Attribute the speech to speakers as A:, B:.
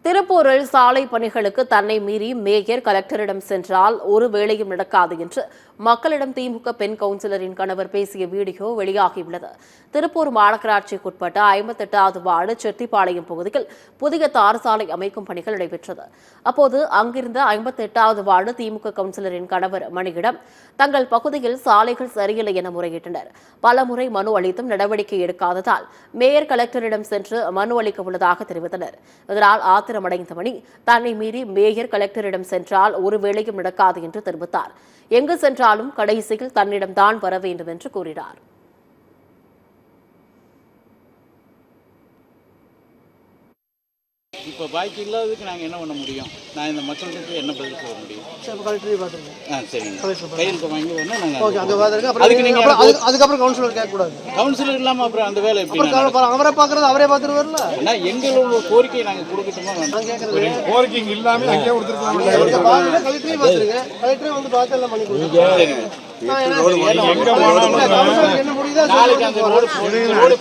A: திருப்பூரில் சாலை பணிகளுக்கு தன்னை மீறி மேயர் கலெக்டரிடம் சென்றால் ஒரு வேளையும் நடக்காது என்று மக்களிடம் திமுக பெண் கவுன்சிலரின் கணவர் பேசிய வீடியோ வெளியாகியுள்ளது. திருப்பூர் மாநகராட்சிக்குட்பட்ட 58வது வார்டு செட்டிப்பாளையம் பகுதியில் புதிய தார் சாலை அமைக்கும் பணிகள் நடைபெற்றது. அப்போது அங்கிருந்த 58வது வார்டு திமுக கவுன்சிலரின் கணவர் மணியிடம் தங்கள் பகுதியில் சாலைகள் சரியில்லை என முறையிட்டனர். பலமுறை மனு அளித்தும் நடவடிக்கை எடுக்காததால் மேயர் கலெக்டரிடம் சென்று மனு அளிக்க உள்ளதாக தெரிவித்தனர். இதனால் ஆத்திரமடைந்த மணி தன்னை மீறி மேயர் கலெக்டரிடம் சென்றால் ஒரு வேளையும் நடக்காது என்று தெரிவித்தார். எங்கு சென்றாலும் கடைசியில் தன்னிடம்தான் வர வேண்டும் என்று கூறினார்.
B: இப்போ பாக்கி இல்லாததுக்கு நாங்கள் என்ன பண்ண முடியும்? நான் இந்த மக்களுக்கு என்ன பதில் சொல்ல முடியும்?
C: கலெக்டரே பார்த்துருக்கோம்.
B: சரிங்க. கையெழுத்து வாங்கி வரணும். நாங்கள்
C: ஓகே, அங்கே பார்த்துருக்கேன். அதுக்கப்புறம் கவுன்சிலர் கேட்கக்கூடாது.
B: கவுன்சிலர் இல்லாமல் அப்புறம் அந்த வேலை எப்படி?
C: அவரை பார்க்குறது அவரே பார்த்துட்டு வரல.
B: ஏன்னா எங்களோட கோரிக்கையை நாங்கள் கொடுக்கட்டுமா வேண்டாம்?
D: கோரிக்கை இல்லாமல் அங்கேயே கொடுத்துருக்கோம்.
C: கலெக்டரே பார்த்துருக்கேன். கலெக்டரே வந்து பார்த்து எல்லாம் பண்ணி கொடுத்துருக்கேன்.
B: நாளைக்கு அந்த ரோடு